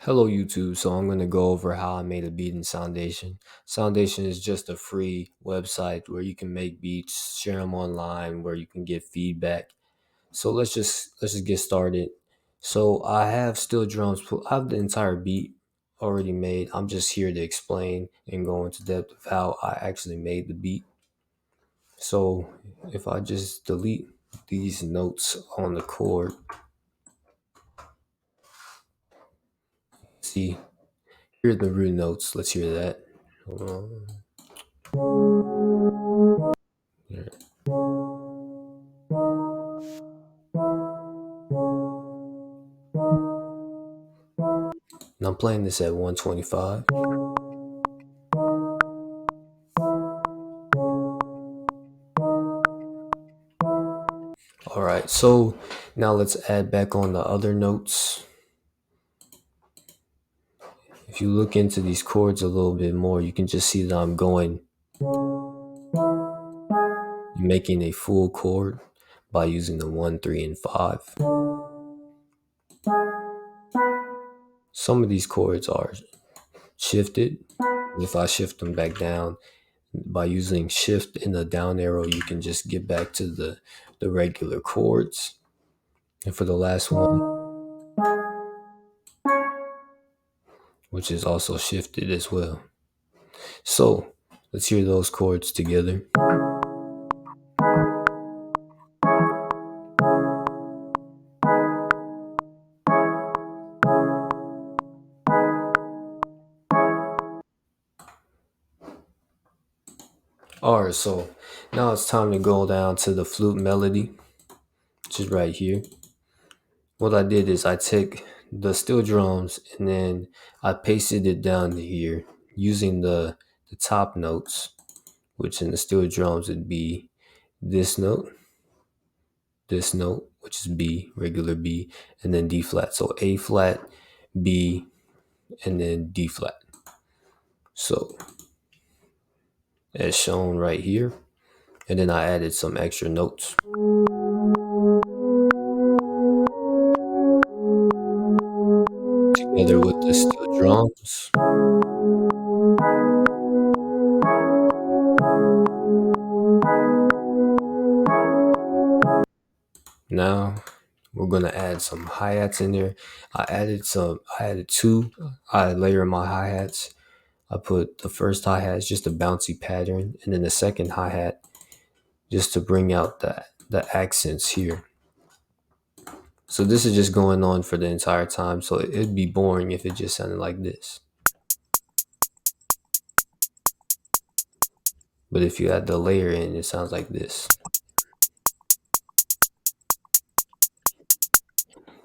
Hello YouTube, so I'm going to go over how I made a beat in Soundation. Soundation is just a free website where you can make beats, share them online, where you can get feedback. So let's just get started. So I have steel drums, I have the entire beat already made. I'm just here to explain and go into depth of how I actually made the beat. So if I just delete these notes on the chord, see, here's the root notes. Let's hear that. Hold on. Yeah. And I'm playing this at 125. All right, so now let's add back on the other notes. If you look into these chords a little bit more, you can just see that I'm making a full chord by using the 1, 3, and 5. Some of these chords are shifted. If I shift them back down, by using shift and the down arrow, you can just get back to the regular chords. And for the last one, which is also shifted as well. So let's hear those chords together. All right, so now it's time to go down to the flute melody, which is right here. What I did is I take the steel drums and then I pasted it down to here using the top notes, which in the steel drums would be this note, which is B, regular B, and then D flat. So A flat, B, and then D flat. So as shown right here. And then I added some extra notes. Together with the steel drums. Now we're gonna add some hi-hats in there. I added two. I layer my hi-hats. I put the first hi-hat just a bouncy pattern, and then the second hi-hat just to bring out the accents here. So this is just going on for the entire time. So it'd be boring if it just sounded like this. But if you add the layer in, it sounds like this.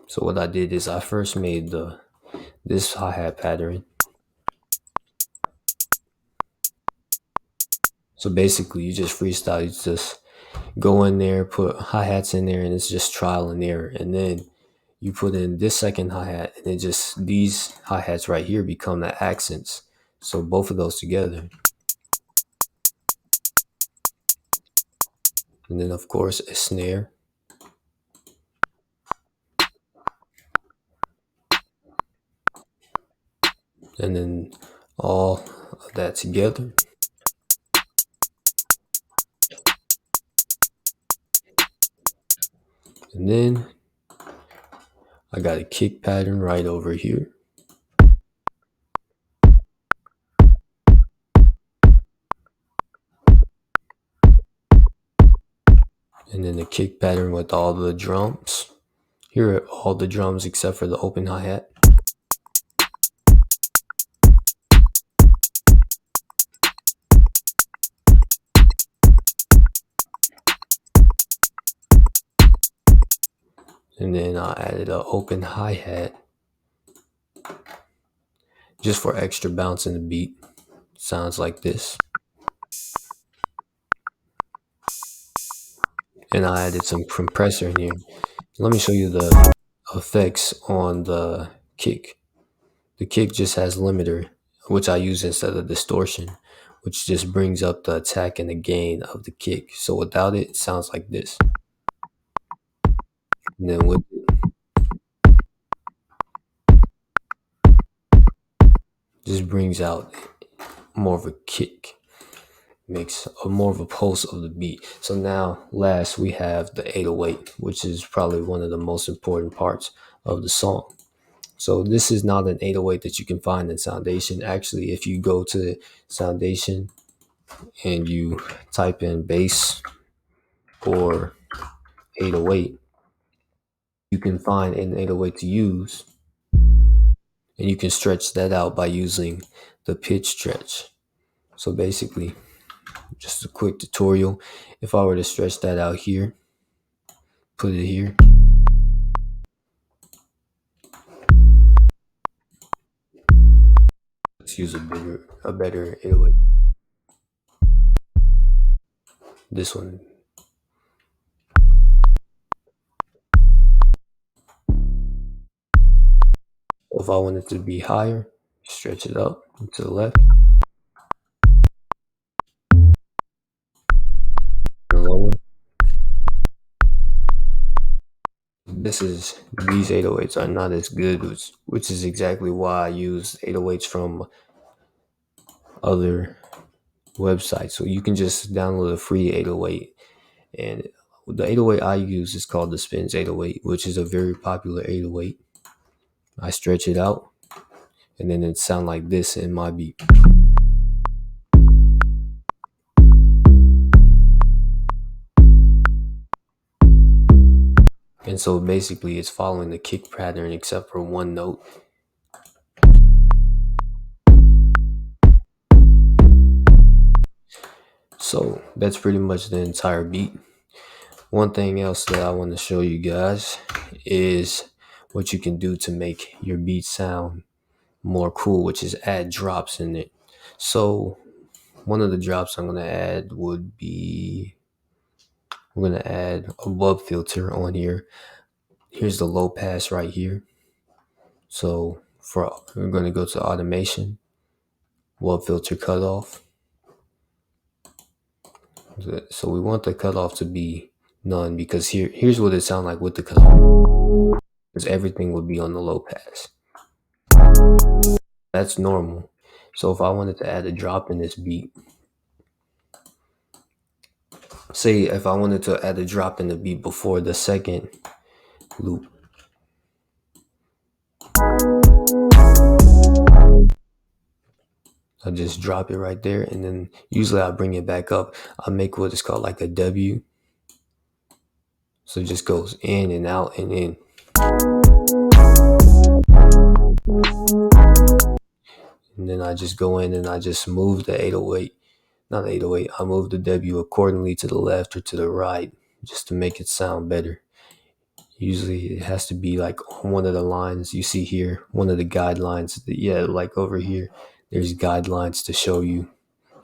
So what I did is I first made this hi-hat pattern. So basically you just freestyle, you just go in there, put hi-hats in there, and it's just trial and error. And then you put in this second hi-hat, and it just, these hi-hats right here become the accents. So both of those together. And then of course a snare. And then all of that together. And then I got a kick pattern right over here. And then the kick pattern with all the drums. Here are all the drums except for the open hi-hat. And then I added an open hi-hat just for extra bounce in the beat. Sounds like this. And I added some compressor in here. Let me show you the effects on the kick. The kick just has limiter, which I use instead of distortion, which just brings up the attack and the gain of the kick. So without it, it sounds like this. And then with it, Just brings out more of a kick, makes a more of a pulse of the beat. So now last we have the 808, which is probably one of the most important parts of the song. So this is not an 808 that you can find in Soundation. Actually, if you go to Soundation and you type in bass or 808, you can find an 808 to use, and you can stretch that out by using the pitch stretch. So basically, just a quick tutorial. If I were to stretch that out here, put it here, let's use a better 808. This one. If I want it to be higher, stretch it up to the left and lower. These 808s are not as good, which is exactly why I use 808s from other websites. So you can just download a free 808, and the 808 I use is called the Spins 808, which is a very popular 808. I stretch it out, and then it sounds like this in my beat. And so basically it's following the kick pattern except for one note. So that's pretty much the entire beat. One thing else that I want to show you guys is what you can do to make your beat sound more cool, which is add drops in it. So one of the drops I'm going to add would be, I'm going to add a wub filter on here. Here's the low pass right here. So we're going to go to automation, wub filter cutoff. So we want the cutoff to be none, because here's what it sounds like with the cutoff, because everything would be on the low pass. That's normal. So if I wanted to add a drop in this beat, say if I wanted to add a drop in the beat before the second loop, I just drop it right there, and then usually I bring it back up. I make what is called like a W. So it just goes in and out and in. And then I just go in and I just move the 808, not 808, I move the W accordingly to the left or to the right just to make it sound better. Usually it has to be like on one of the lines you see here, one of the guidelines. Yeah, like over here, there's guidelines to show you,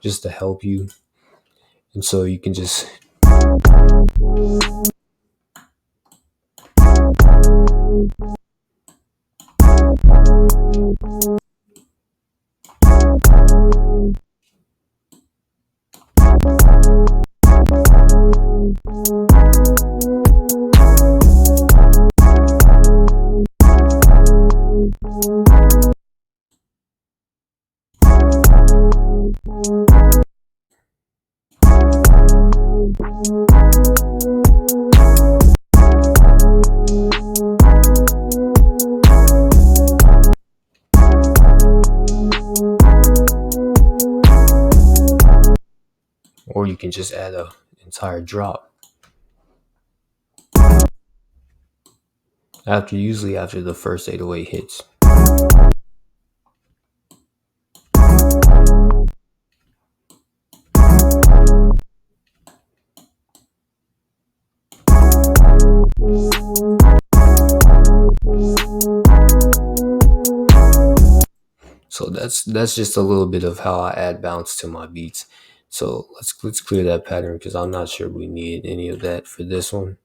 just to help you. And so you can just or you can just add an entire drop. Usually after the first 808 hits. So that's just a little bit of how I add bounce to my beats. So let's clear that pattern, because I'm not sure we need any of that for this one.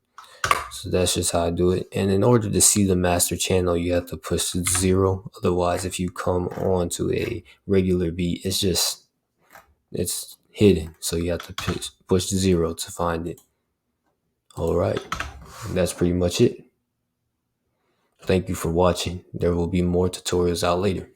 So that's just how I do it. And in order to see the master channel, you have to push 0. Otherwise, if you come on to a regular beat, it's hidden. So you have to push 0 to find it. All right. That's pretty much it. Thank you for watching. There will be more tutorials out later.